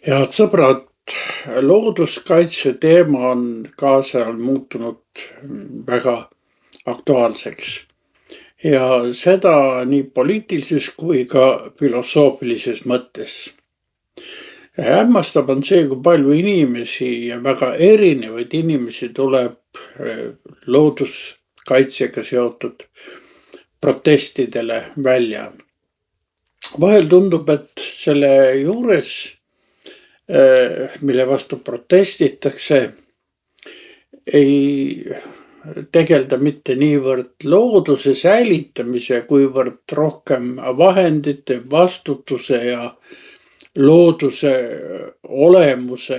Head sõbrad, looduskaitse teema on kaasajal muutunud väga aktuaalseks ja seda nii poliitilises kui ka filosoofilises mõttes. Hämmastav on see, kui palju inimesi ja väga erinevaid inimesi tuleb looduskaitsega seotud protestidele välja. Vahel tundub, et selle juures, mille vastu protestitakse, ei tegelda mitte niivõrd looduse säilitamise, kuivõrd rohkem vahendite, vastutuse ja looduse olemuse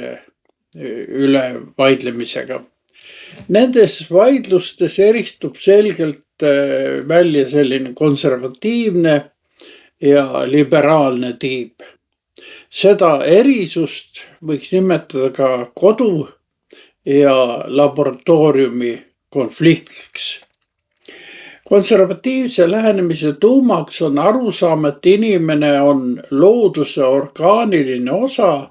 üle vaidlemisega. Nendes vaidlustes eristub selgelt välja selline konservatiivne ja liberaalne tiib. Seda erisust võiks nimetada ka kodu ja laboratooriumi konfliktiks. Konservatiivse lähenemise tuumaks on arusaam, et inimene on looduse orgaaniline osa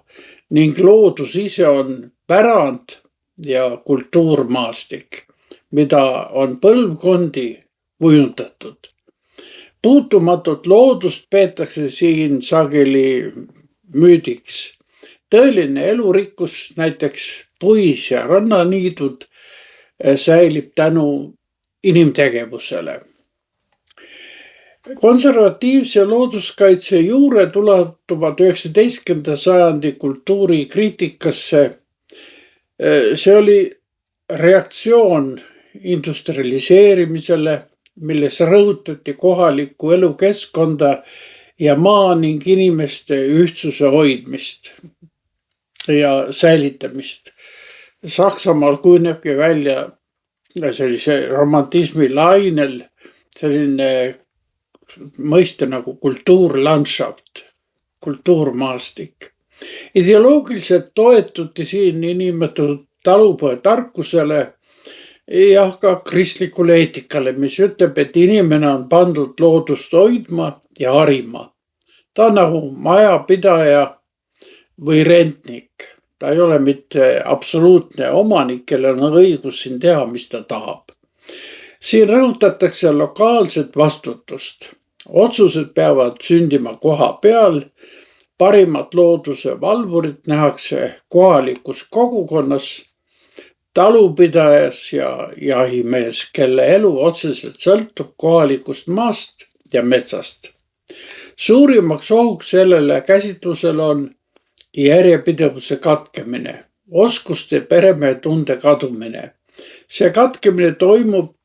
ning loodus ise on pärand ja kultuurmaastik, mida on põlvkondi kujundatud. Puutumatut loodust peetakse siin sageli müüdiks. Tõeline elurikkus, näiteks puis- ja rannaniidud, säilib tänu inimtegevusele. Konservatiivse looduskaitse juured ulatuvad 19. sajandi kultuurikriitikasse. See oli reaktsioon industrialiseerimisele, milles rõhutati kohalikku elukeskkonda ja maa ning inimeste ühtsuse hoidmist ja säilitamist. Saksamaal kujunebki välja sellise romantismi lainel selline mõiste nagu kultuurlandschaft, kultuurmaastik. Ideoloogiliselt toetuti siin niinimetatud talupojatarkusele ja ka kristlikule eetikale, mis ütleb, et inimene on pandud loodust hoidma ja harima. Ta on nagu majapidaja või rentnik. Ta ei ole mitte absoluutne omanik, kellel on õigus siin teha, mis ta tahab. Siin rõhutatakse lokaalset vastutust. Otsused peavad sündima koha peal. Parimat looduse valvurit nähakse kohalikus kogukonnas, talupidajas ja jahimees, kelle elu otseselt sõltub kohalikust maast ja metsast. Suurimaks ohuks sellele käsitlusele on järjepidevuse katkemine, oskuste peremehetunde kadumine. See katkemine toimub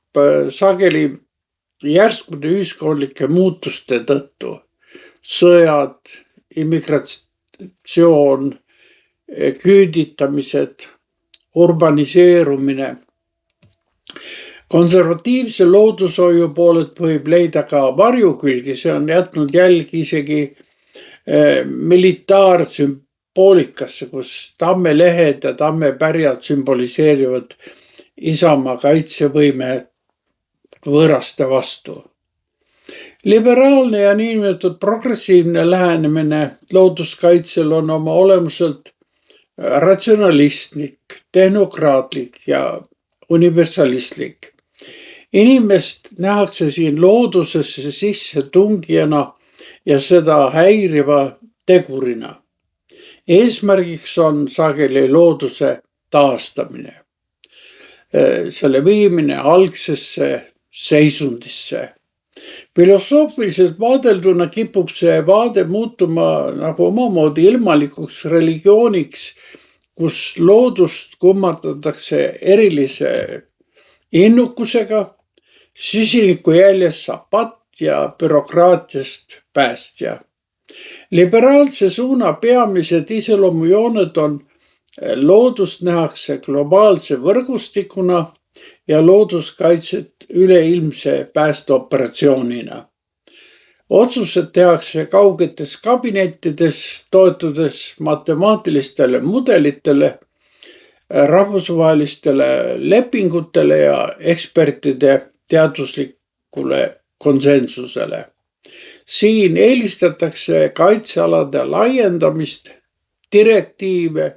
sageli järskude ühiskondlike muutuste tõttu. Sõjad, immigratsioon, küüditamised, urbaniseerumine. Konservatiivse loodushoiu poolelt võib leida ka varjukülgi, see on jätnud jälgi isegi militaarsümboolikasse, kus tammelehed ja tammepärjad sümboliseerivad isamaa kaitsevõime võõraste vastu. Liberaalne ja niinimetatud progressiivne lähenemine looduskaitsel on oma olemuselt ratsionalistlik, tehnokraatlik ja universalistlik. Inimest nähakse siin loodusesse sisse tungijana ja seda häiriva tegurina. Eesmärgiks on sageli looduse taastamine, selle viimine algsesse seisundisse. Filosoofiliselt vaadelduna kipub see vaade muutuma nagu omamoodi ilmalikuks religiooniks, kus loodust kummatatakse erilise innukusega, süsiniku jäljes saab patt ja bürokraatiast päästja. Liberaalse suuna peamised iseloomujooned on loodust nähakse globaalse võrgustikuna ja looduskaitset üleilmse päästeoperatsioonina. Otsused tehakse kaugetes kabinettides, toetudes matemaatilistele mudelitele, rahvusvahelistele lepingutele ja ekspertide teaduslikule konsensusele. Siin eelistatakse kaitsealade laiendamist direktiive,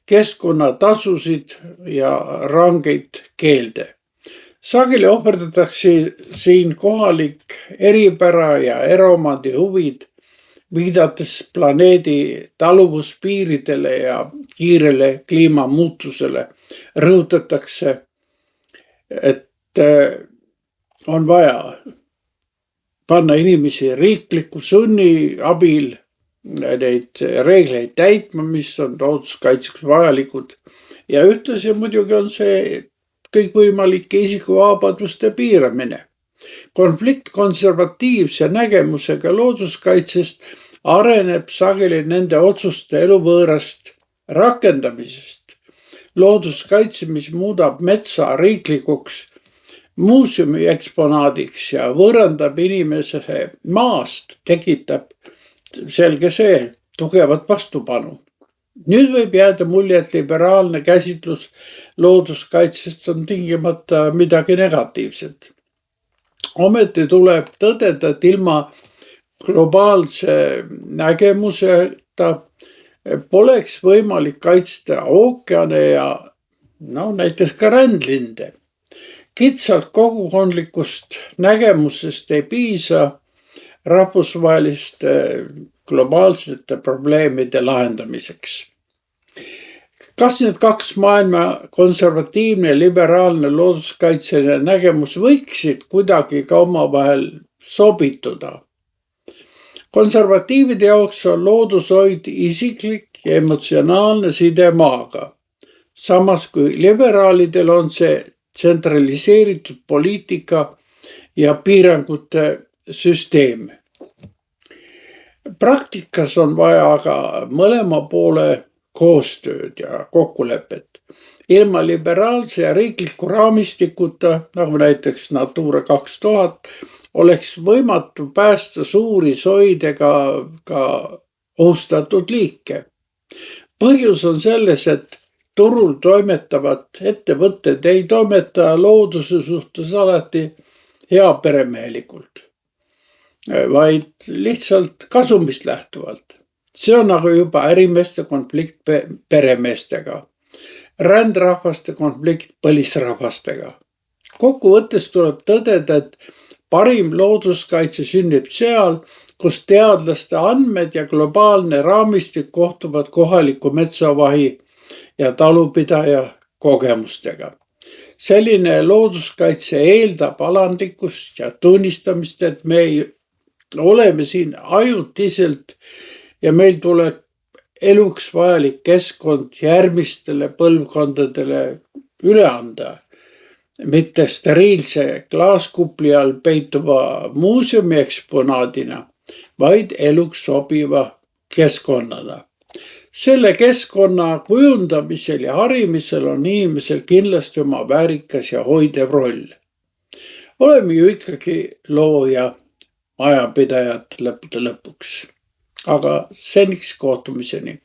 keskkonnatasusid ja rangeid keelde. Sageli ohverdatakse siin kohalik eripära ja eraomandi huvid, viidates planeedi taluvuspiiridele ja kiirele kliimamuutusele. Rõhutatakse, et on vaja panna inimesi riikliku sunni abil neid reegleid täitma, mis on looduskaitseks vajalikud. Ja ühtlasi muidugi on see kõikvõimalike isikuvabaduste piiramine. Konflikt konservatiivse nägemusega looduskaitsest areneb sageli nende otsuste eluvõõrast rakendamisest. Looduskaitse, mis muudab metsa riiklikuks muuseumi eksponaadiks ja võõrandab inimese maast, tekitab selge see tugevat vastupanu. Nüüd võib jääda mulje, et liberaalne käsitlus looduskaitsest on tingimata midagi negatiivset. Ometi tuleb tõdeda, et ilma globaalse nägemuseta poleks võimalik kaitsta ookeane ja näiteks ka rändlinde. Kitsalt kogukondlikust nägemusest ei piisa rahvusvaheliste globaalsete probleemide lahendamiseks. Kas need kaks maailma konservatiivne ja liberaalne looduskaitseline nägemus võiksid kuidagi ka omavahel sobituda? Konservatiivide jaoks on loodushoid isiklik ja emotsionaalne side maaga. Samas kui liberaalidel on see tsentraliseeritud poliitika ja piirangute süsteem. Praktikas on vaja aga mõlema poole koostööd ja kokkulepet. Ilma liberaalse ja riikliku raamistikuta, nagu näiteks Natura 2000, oleks võimatu päästa suuri soidega ka ohustatud liike. Põhjus on selles, et turul toimetavad ettevõtted ei toimeta looduse suhtes alati heaperemehelikult, vaid lihtsalt kasumist lähtuvalt. See on nagu juba ärimeeste konflikt peremeestega, rändrahvaste konflikt põlisrahvastega. Kokkuvõttes tuleb tõdeda, et parim looduskaitse sünnib seal, kus teadlaste andmed ja globaalne raamistik kohtuvad kohaliku metsavahi ja talupidaja kogemustega. Selline looduskaitse eeldab alandlikkust ja tunnistamist, et me oleme siin ajutiselt ja meil tuleb eluks vajalik keskkond järgmistele põlvkondadele üle anda, mitte steriilse klaaskupli all peituva muuseumi eksponaadina, vaid eluks sobiva keskkonnana. Selle keskkonna kujundamisel ja harimisel on inimesel kindlasti oma väärikas ja hoidev roll. Oleme ju ikkagi looja majapidajad lõppude lõpuks. Aga seniks kohtumiseni.